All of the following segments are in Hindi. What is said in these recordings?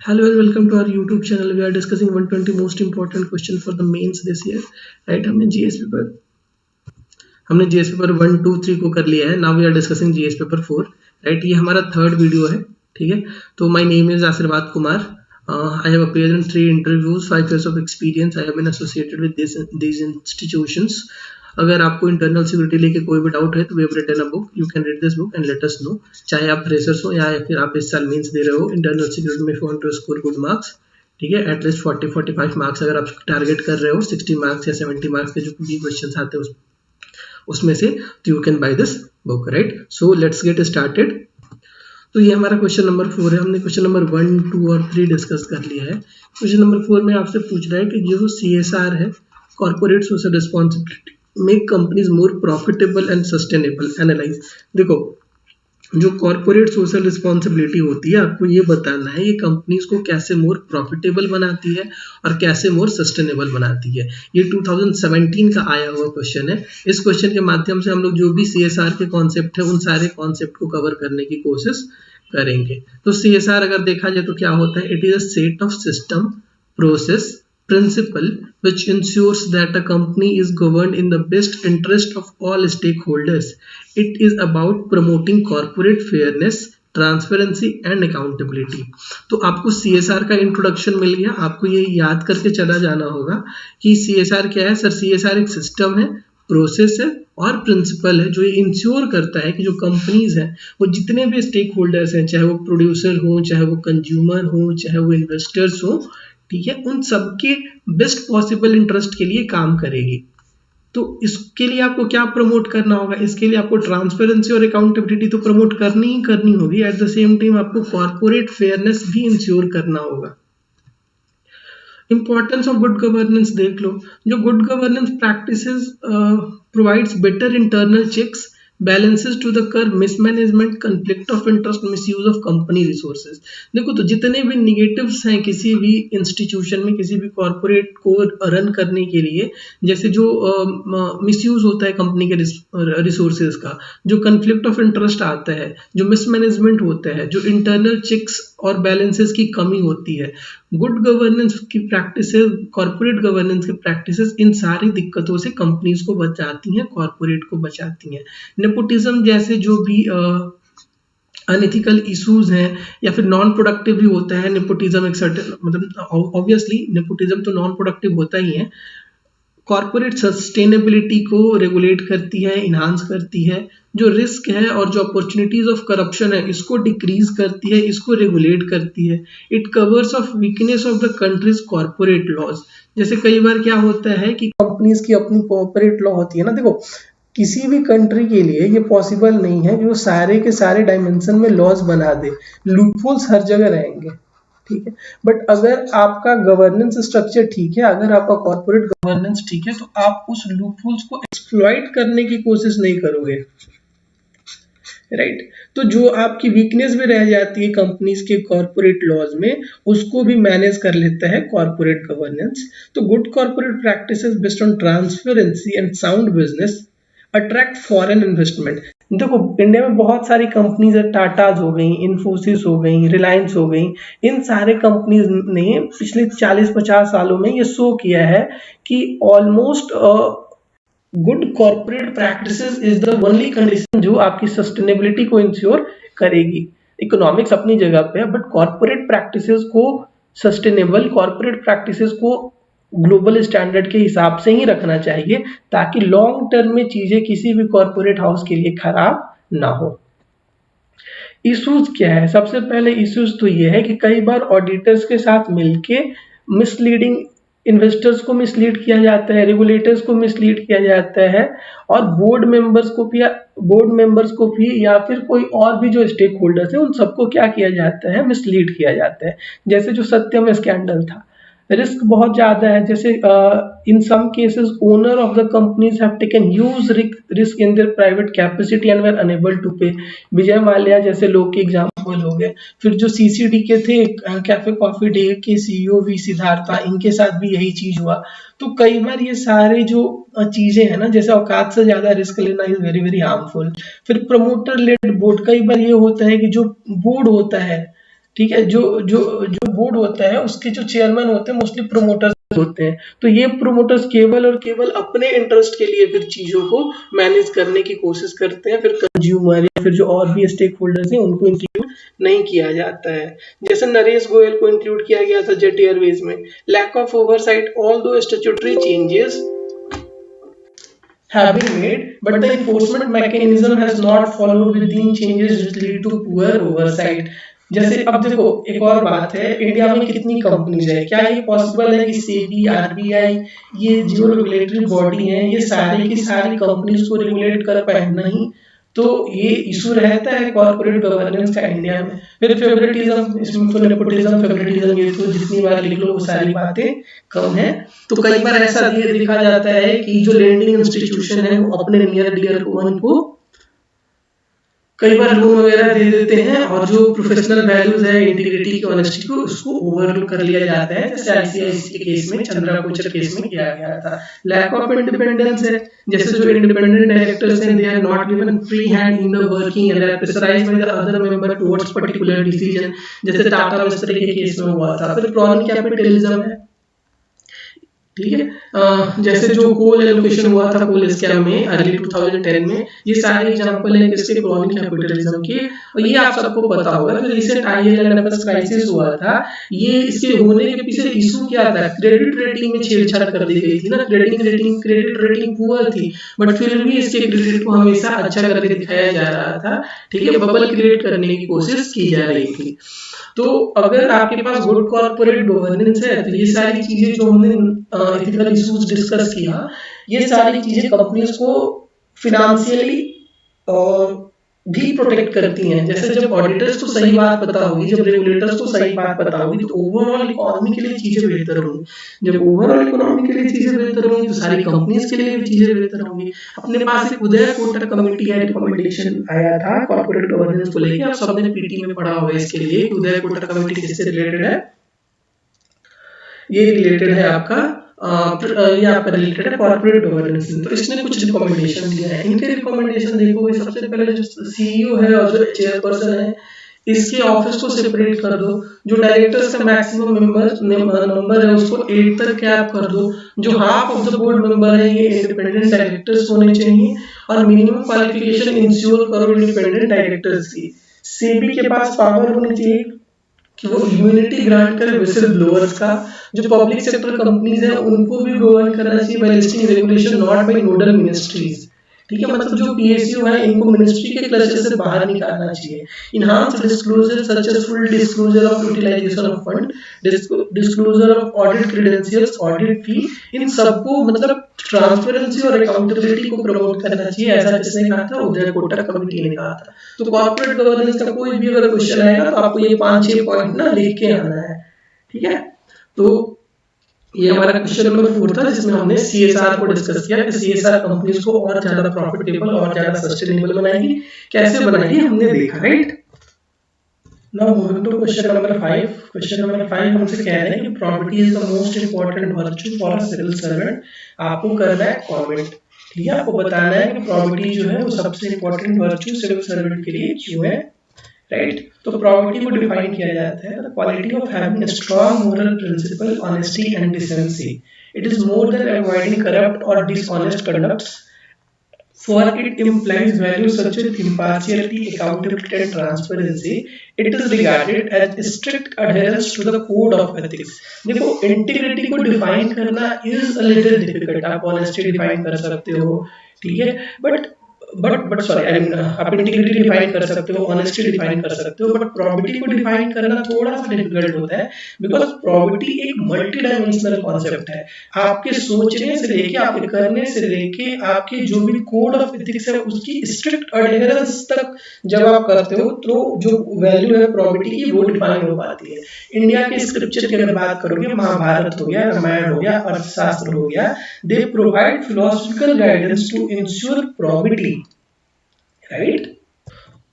Hello and welcome to our YouTube channel. We are discussing 120 most important question for the mains this year. Right? हमने जीएस पेपर 1 2 3 को कर लिया है. Now we are discussing GS paper 4. Right, ये हमारा थर्ड वीडियो है. ठीक है, तो माय नेम इज आशीर्वाद Kumar. I have appeared in 3 interviews, 5 years of experience. I have been associated with these institutions. अगर आपको इंटरनल सिक्योरिटी लेके कोई भी डाउट है तो we have written a book, you can read this book and let us know. चाहे आप फ्रेशर्स हो या फिर आप इस साल मेंस दे रहे हो इंटरनल सिक्योरिटी में, if you want to score good marks. ठीक है, एटलीस्ट 40-45 मार्क्स अगर आप टारगेट कर रहे हो, 60 मार्क्स या 70 मार्क्स के जो भी क्वेश्चन आते हैं उसमें से, तो you can by this book. Right, so let's get started. तो ये हमारा क्वेश्चन नंबर 4 है. हमने क्वेश्चन नंबर 1 2 और 3 डिस्कस कर लिया है. क्वेश्चन नंबर 4 में आपसे पूछ रहा है कि जो CSR है, corporate social responsibility, make companies more profitable and sustainable. Analyse. देखो, जो कॉर्पोरेट सोशल रिस्पॉन्सिबिलिटी होती है, आपको ये बताना है ये कंपनीज को कैसे मोर प्रॉफिटेबल बनाती है और कैसे मोर सस्टेनेबल बनाती है. ये 2017 का आया हुआ क्वेश्चन है. इस क्वेश्चन के माध्यम से हम लोग जो भी CSR के कॉन्सेप्ट है उन सारे कॉन्सेप्ट को कवर करने की कोशिश करेंगे. तो CSR अगर देखा जाए तो क्या होता है? It is a set of system, process, principle which ensures that a company is governed in the best interest of all stakeholders. It is about promoting corporate fairness, transparency and accountability. तो आपको CSR का इंट्रोडक्शन मिल गया. आपको ये याद करके चला जाना होगा कि CSR क्या है. सर, CSR एक सिस्टम है, प्रोसेस है और प्रिंसिपल है जो ये इंश्योर करता है कि जो कंपनीज हैं वो जितने भी स्टेक होल्डर्स हैं, चाहे वो प्रोड्यूसर हो, चाहे वो कंज्यूमर हो, चाहे वो इन्वेस्टर्स हो, ठीक है, उन सबके बेस्ट पॉसिबल इंटरेस्ट के लिए काम करेगी. तो इसके लिए आपको क्या प्रमोट करना होगा? इसके लिए आपको ट्रांसपेरेंसी और अकाउंटेबिलिटी तो प्रमोट करनी ही करनी होगी. एट द सेम टाइम आपको कॉर्पोरेट फेयरनेस भी इंश्योर करना होगा. इंपॉर्टेंस ऑफ गुड गवर्नेंस देख लो. जो good governance practices provides better internal checks, balances to the curb mismanagement, conflict of interest, misuse of company resources. देखो, तो जितने भी निगेटिव्स हैं किसी भी इंस्टीट्यूशन में, किसी भी कॉर्पोरेट को रन करने के लिए, जैसे जो मिसयूज होता है कंपनी के रिसोर्सेज का, जो कन्फ्लिक्ट ऑफ इंटरेस्ट आता है, जो मिसमैनेजमेंट होता है, जो इंटरनल चेक्स और बैलेंसेस की कमी होती है, गुड गवर्नेंस की प्रैक्टिसेस, कॉर्पोरेट गवर्नेंस की प्रैक्टिसेस इन सारी दिक्कतों से कंपनीज को बचाती हैं, कॉर्पोरेट को बचाती हैं. नेपोटिज्म जैसे जो भी अनएथिकल इश्यूज हैं या फिर नॉन प्रोडक्टिव भी होता है. नेपोटिज्म एक सर्टेन, मतलब ऑब्वियसली नेपोटिज्म तो नॉन प्रोडक्टिव होता ही है. कॉर्पोरेट सस्टेनेबिलिटी को रेगुलेट करती है, इन्हांस करती है. जो रिस्क है और जो अपॉर्चुनिटीज ऑफ करप्शन है इसको डिक्रीज करती है, इसको रेगुलेट करती है. It covers of weakness of the countries corporate laws. जैसे कई बार क्या होता है कि कंपनीज की अपनी कॉर्पोरेट लॉ होती है ना. देखो, किसी भी कंट्री के लिए ये पॉसिबल नहीं है कि वो सारे के सारे डायमेंशन में लॉज बना दे. लूपहोल्स हर जगह रहेंगे, ठीक है. बट अगर आपका गवर्नेंस स्ट्रक्चर ठीक है, अगर आपका कॉर्पोरेट गवर्नेंस ठीक है, तो आप उस लूपहोल्स को एक्सप्लॉइट करने की कोशिश नहीं करोगे. राइट, तो जो आपकी वीकनेस भी रह जाती है कंपनीज के कॉर्पोरेट लॉज में, उसको भी मैनेज कर लेता है कॉर्पोरेट गवर्नेंस. तो good corporate practices based on transparency and sound business attract foreign investment. देखो, इंडिया में बहुत सारी कंपनीज है. टाटाज हो गई, इन्फोसिस हो गई, रिलायंस हो गई. इन सारे कंपनीज ने पिछले 40-50 सालों में ये शो किया है कि almost good corporate practices is the only condition जो आपकी सस्टेनेबिलिटी को इंश्योर करेगी. इकोनॉमिक्स अपनी जगह पे है, बट कॉर्पोरेट प्रैक्टिसेस को, सस्टेनेबल कॉर्पोरेट प्रैक्टिसेस को ग्लोबल स्टैंडर्ड के हिसाब से ही रखना चाहिए, ताकि लॉन्ग टर्म में चीजें किसी भी कॉर्पोरेट हाउस के लिए खराब ना हो. इश्यूज क्या है? सबसे पहले इश्यूज तो ये है कि कई बार ऑडिटर्स के साथ मिलके मिसलीडिंग, इन्वेस्टर्स को मिसलीड किया जाता है, रेगुलेटर्स को मिसलीड किया जाता है, और बोर्ड मेंबर्स को भी या फिर कोई और भी जो स्टेक होल्डर्स है उन सबको क्या किया जाता है? मिसलीड किया जाता है. जैसे जो सत्यम स्कैंडल था, रिस्क बहुत ज्यादा है. जैसे in some cases owner of the companies have taken huge risk in their private capacity and were unable to pay. Vijay Mallya जैसे लोग के एग्जांपल हो गए. फिर जो CCD के थे, कैफे कॉफी डे के CEO वी सिद्धार्था, इनके साथ भी यही चीज हुआ. तो कई बार ये सारे जो चीजें हैं ना, जैसे औकात से ज्यादा रिस्क लेना इज वेरी वेरी हार्मफुल. फिर प्रमोटर लेड बोर्ड, कई बार ये होता है कि जो बोर्ड होता है, ठीक है। जो जो जो बोर्ड होता है उसके जो चेयरमैन होते हैं मोस्टली प्रोमोटर्स होते हैं, तो ये प्रोमोटर्स केवल और केवल अपने इंटरेस्ट के लिए फिर चीजों को मैनेज करने की कोशिश करते हैं, फिर कंज्यूमर या फिर जो और भी स्टेक होल्डर्स हैं उनको इंक्लूड नहीं किया जाता है। जैसे नरेश गोयल को इंक्लूड किया गया था जेट एयरवेज में। Lack of oversight although statutory changes have been made, but the enforcement mechanism has not followed within changes which lead to poor oversight। जैसे अब देखो एक और बात है, इंडिया में कितनी कंपनीज है, क्या ये पॉसिबल है कि सेबी, आरबीआई, ये जो रेगुलेटरी बॉडी है ये सारी की सारी कंपनीज को रेगुलेट कर पाए? नहीं। तो ये इशू रहता है कॉर्पोरेट गवर्नेंस का इंडिया में। फिर फेवरेटिज्म, इसमें तो नेपोटिज्म, फेवरेटिज्म, ये तो जितनी बार लिख लो वो सारी बातें कम है। तो कई बार ऐसा देखा जाता है कि जो लेंडिंग इंस्टीट्यूशन है वो अपने नियर डियर वन को कई बार लोन वगैरह दे देते हैं, और जो प्रोफेशनल वैल्यूज है, इंटीग्रिटी की, ऑनेस्टी को, उसको ओवरलुक कर लिया जाता है, जैसे आईसीआईसी के केस में, चंद्रा कोचर केस में किया गया था। लैक ऑफ इंडिपेंडेंस है, जैसे जो इंडिपेंडेंट डायरेक्टर्स हैं, they are not given free hand in the working and are pressurised by the other member towards particular decision, जैसे टाटा मिस्त्री के केस में हुआ था। फिर क्रॉनिक कैपिटलिज्म है, ठीक है। जैसे जो कोल एलोकेशन हुआ था कोल स्कैम में अर्ली 2010 में, ये सारे एग्जांपल हैं किसके? क्रॉनिक कैपिटलिज्म के। और ये आप सबको पता होगा जो रिसेंट आईएलएनएफएस क्राइसिस हुआ था, ये इसके होने के पीछे इशू क्या था? क्रेडिट रेटिंग में छेड़छाड़ कर दी गई थी ना। क्रेडिट रेटिंग पुअर थी, बट फिर भी इसके क्रेडिट को हमेशा अच्छा करके दिखाया जा रहा था, ठीक है। बबल क्रिएट करने की कोशिश की जा रही थी। तो अगर आपके पास गुड कॉर्पोरेट गवर्नेंस है तो ये सारी चीजें जो हमने एथिकल इश्यूज डिस्कस किया, ये सारी चीजें कंपनीज को फिनेंशियली भी प्रोटेक्ट करती हैं। जैसे जब ऑडिटर्स को सही बात पता होगी, जब रेगुलेटर्स को सही बात पता होगी, तो ओवरऑल इकोनॉमी के लिए चीजें बेहतर होंगी। जब ओवरऑल इकोनॉमी के लिए चीजें बेहतर होंगी तो सारी कंपनीज के लिए भी चीजें बेहतर होंगी। अपने पास एक उदय कोटक कमेटी का रिकमेंडेशन आया था कॉर्पोरेट गवर्नेंस को लेकर, आप सबने पीटी में पढ़ा होगा इसके लिए। उदय कोटक कमेटी किससे रिलेटेड है? ये रिलेटेड है आपका ये आपका रिलेटेड है कॉर्पोरेट गवर्नेंस से। तो इसने कुछ रिकमेंडेशन दिया है। इनके रिकमेंडेशन देखो, सबसे पहले जो सीईओ है और जो चेयरपर्सन है, इसके ऑफिस को सेपरेट कर दो। जो डायरेक्टर्स का मैक्सिमम नंबर है उसको 8 तक कैप कर दो। जो half of the board member है ये इंडिपेंडेंट डायरेक्टर्स होने चाहिए, और मिनिमम क्वालिफिकेशन इंश्योर करो इंडिपेंडेंट डायरेक्टर्स की। सेबी के पास पावर होनी चाहिए कि वो इम्यूनिटी ग्रांट करे विसिल ब्लोअर्स का। जो पब्लिक सेक्टर कंपनीज है उनको भी गवर्न करना चाहिए by listing regulation not by nodal ministries, ठीक है। मतलब जो पीएसयू है इनको मिनिस्ट्री के क्लचर से बाहर निकालना चाहिए। Enhance disclosure such as full disclosure of utilization of fund, disclosure of audit credentials, audit fee, इन सबको मतलब ट्रांसपेरेंसी और अकाउंटेबिलिटी को प्रमोट करना चाहिए। ऐसा किसने कहा था? उदय कोटक कमेटी ने कहा था। तो कॉर्पोरेट गवर्नेंस का कोई भी अगर क्वेश्चन आएगा तो आपको ये 5-6 पॉइंट ना लिख के आना है, ठीक है। तो ये हमारा क्वेश्चन नंबर 4 था, जिसमें हमने सीएसआर को डिस्कस किया कि सीएसआर कंपनीज को और ज्यादा प्रॉफिटेबल और ज्यादा सस्टेनेबल बनाएगी, कैसे बनाएगी हमने देखा, right. Now moving to question number 5। Question number 5 हमसे कह रहे हैं कि property is the most important virtue for a civil servant. आपको करना है कमेंट, ठीक है। आपको बताना है कि प्रॉपर्टी जो है वो सबसे इंपॉर्टेंट वर्च्यू सिविल सर्वेंट के लिए क्यों है, राइट। तो प्रॉपर्टी को डिफाइन किया जाता है the quality of having a strong moral principle, honesty and decency. It is more than avoiding corrupt और dishonest conducts, for it implies values such as impartiality, accountability and transparency. It is regarded as strict adherence to the code of ethics। देखो इंटीग्रिटी को डिफाइन करना is a little difficult। आप ऑनेस्टी डिफाइन कर सकते हो, ठीक है, बट सॉरी आई मीन आप इंटीग्रिटी डिफाइन कर सकते हो, ऑनेस्टी डिफाइन कर सकते हो, बट प्रॉपर्टी को डिफाइन करना थोड़ा सा डिफिकल्ट होता है, बिकॉज प्रॉपर्टी एक मल्टी डायमेंशनल कॉन्सेप्ट है। आपके सोचने से लेके, आपके करने से लेके, आपके जो भी कोड ऑफ एथिक्स है उसकी स्ट्रिक्ट एडहेरेंस तक जब आप करते हो तो जो वैल्यू है प्रॉपर्टी की वो डिफाइन हो पाती है। इंडिया के स्क्रिप्चर की अगर बात करोगे, महाभारत हो गया, रामायण हो गया, अर्थशास्त्र हो गया, they provide philosophical guidance to ensure property, right.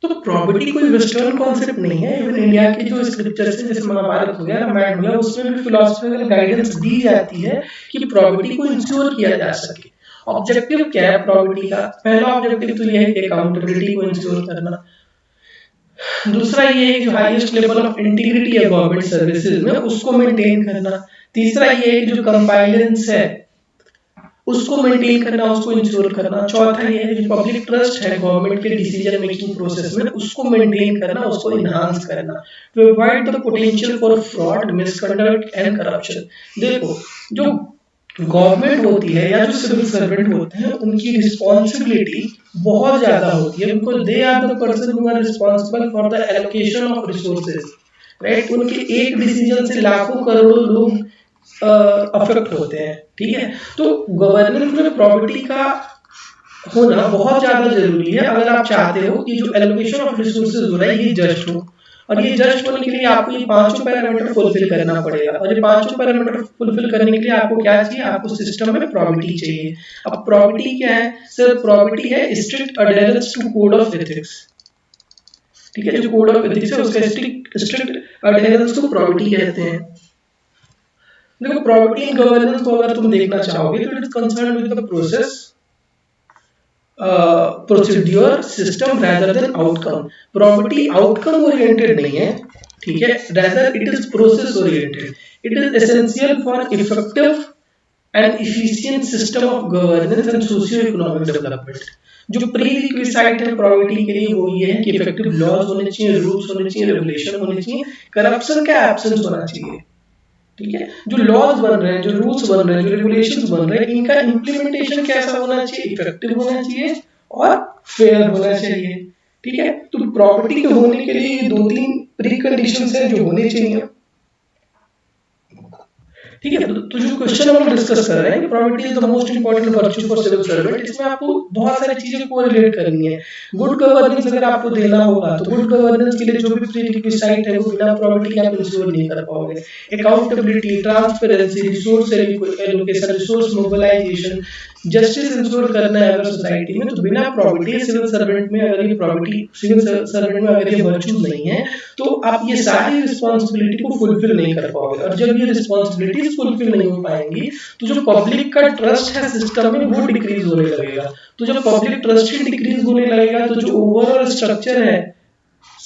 तो प्रॉपर्टी कोई वेस्टर्न कॉन्सेप्ट नहीं है। इवन इंडिया के जो स्क्रिप्चर्स हैं, जैसे महाभारत हो गया, रामायण हो गया, उसमें भी फिलोसफिकल गाइडेंस दी जाती है कि प्रॉपर्टी को इंश्योर किया जा सके। ऑब्जेक्टिव क्या है प्रॉपर्टी का? पहला ऑब्जेक्टिव तो यह है कि अकाउंटेबिलिटी को इंश्योर करना। दूसरा ये है जो हाईएस्ट लेवल ऑफ इंटीग्रिटी है गवर्नमेंट सर्विसेज में उसको मेंटेन करना। तीसरा ये है जो कंप्लायंस है उसको मेंटेन करना, उसको इंश्योर करना। चौथा ये है जो पब्लिक ट्रस्ट है गवर्नमेंट के डिसीजन मेकिंग प्रोसेस में उसको मेंटेन करना, उसको इनहांस करना, to avoid the potential for fraud, misconduct and corruption. देखो, जो गवर्नमेंट होती है या जो सिविल सर्वेंट होते हैं उनकी रिस्पॉन्सिबिलिटी बहुत ज्यादा होती है, because they are the person who are responsible for the allocation of resources, right. उनके एक डिसीजन से लाखों करोड़ों लोग अफेक्ट होते हैं, ठीक है। तो गवर्नेंस में प्रॉपर्टी का होना बहुत ज्यादा जरूरी है अगर आप चाहते हो कि जो एलोकेशन ऑफ रिसोर्सेज हो रहा है ये जस्ट हो। और ये जस्ट होने के लिए आपको ये पांचों पैरामीटर फुलफिल करना पड़ेगा, और ये पांचों पैरामीटर फुलफिल करने के लिए आपको क्या चाहिए, आपको सिस्टम में प्रॉपर्टी चाहिए। अब प्रॉपर्टी क्या है सर? प्रॉपर्टी है strict adherence to code of ethics, ठीक है। जो कोड ऑफ एथिक्स है उसका स्ट्रिक्ट अडेरेंस को प्रॉपर्टी कहते हैं। देखो, प्रॉपर्टी इन गवर्नेंस को अगर तुम देखना चाहोगे तो it is concern with the process, procedure, system rather than outcome. Property outcome oriented नहीं है, ठीक है, rather it is process oriented. It is essential for effective and efficient system of governance and socio-economic development. जो प्री रिक्विजिट है प्रॉपर्टी के लिए वो ये है कि इफेक्टिव लॉज होने चाहिए, रूल्स होने चाहिए, रेगुलेशन होने चाहिए, करप्शन का एब्सेंस होना चाहिए, ठीक है। जो लॉज बन रहे हैं, जो रूल्स बन रहे हैं, जो रेगुलेशंस बन रहे हैं, इनका इंप्लीमेंटेशन कैसा होना चाहिए? इफेक्टिव होना चाहिए और फेयर होना चाहिए, ठीक है। तो प्रॉपर्टी के होने के लिए दो तीन प्री कंडीशंस हैं जो होने चाहिए, ठीक है। तो जो क्वेश्चन हम लोग डिस्कस कर रहे हैं कि property is the most important virtue for civil servant, इसमें आपको बहुत सारी चीजें को रिलेट करनी है। गुड गवर्नेंस अगर आपको देना होगा तो गुड गवर्नेंस के लिए जो भी प्रीरिक्विजिट है वो बिना प्रॉपर्टी के आप इंश्योर नहीं कर पाओगे। Accountability, transparency, resource allocation, resource mobilisation, justice ensure करना है अगर सोसाइटी में, तो बिना प्रॉपर्टी सिविल सर्वेंट में अगर ये प्रॉपर्टी सिविल सर्वेंट में अगर ये वर्च्यूज नहीं है तो आप ये सारी रिस्पॉन्सिबिलिटी को फुलफिल नहीं कर पाओगे। और जब ये रिस्पॉन्सिबिलिटीज फुलफिल नहीं हो पाएंगी तो जो पब्लिक का ट्रस्ट है सिस्टम में वो डिक्रीज होने लगेगा। तो जब पब्लिक ट्रस्ट ही डिक्रीज होने लगेगा तो जो ओवरऑल स्ट्रक्चर है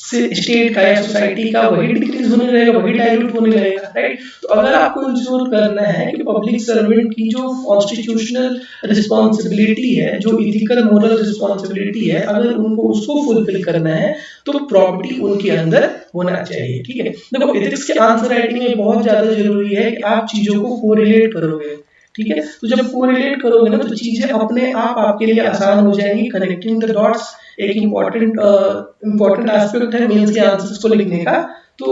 स्टेट का या सोसाइटी का वही डिक्रीज होने लगेगा, वही डाइल्यूट होने लगेगा, राइट। तो अगर आपको इंश्योर करना है कि पब्लिक सर्वेंट की जो कॉन्स्टिट्यूशनल रिस्पॉन्सिबिलिटी है, जो इथिकल मोरल रिस्पॉन्सिबिलिटी है, अगर उनको उसको फुलफिल करना है तो प्रॉपर्टी उनके अंदर होना चाहिए, ठीक है। देखो, एथिक्स के आंसर राइटिंग में बहुत ज्यादा जरूरी है कि आप चीजों को कोरिलेट करोगे, ठीक है। तो जब कोरिलेट करोगे ना तो चीजें अपने आप आपके लिए आसान हो जाएंगी। कनेक्टिंग द डॉट्स एक इम्पोर्टेंट एस्पेक्ट है मेंस के आंसर्स को लिखने का, तो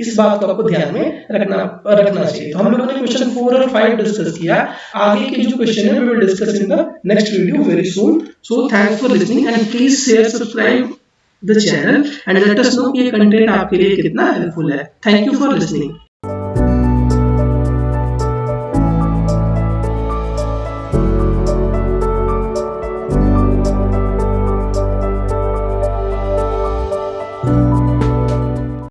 इस बात को आपको ध्यान में रखना चाहिए। तो हम लोगों ने क्वेश्चन 4 और 5 डिस्कस किया। आगे के जो क्वेश्चन है we will discuss in the next video very soon. So thanks for listening and please share, subscribe the channel and let us know ये कंटेंट आपके लिए कितना हेल्पफुल है। Thank you for listening.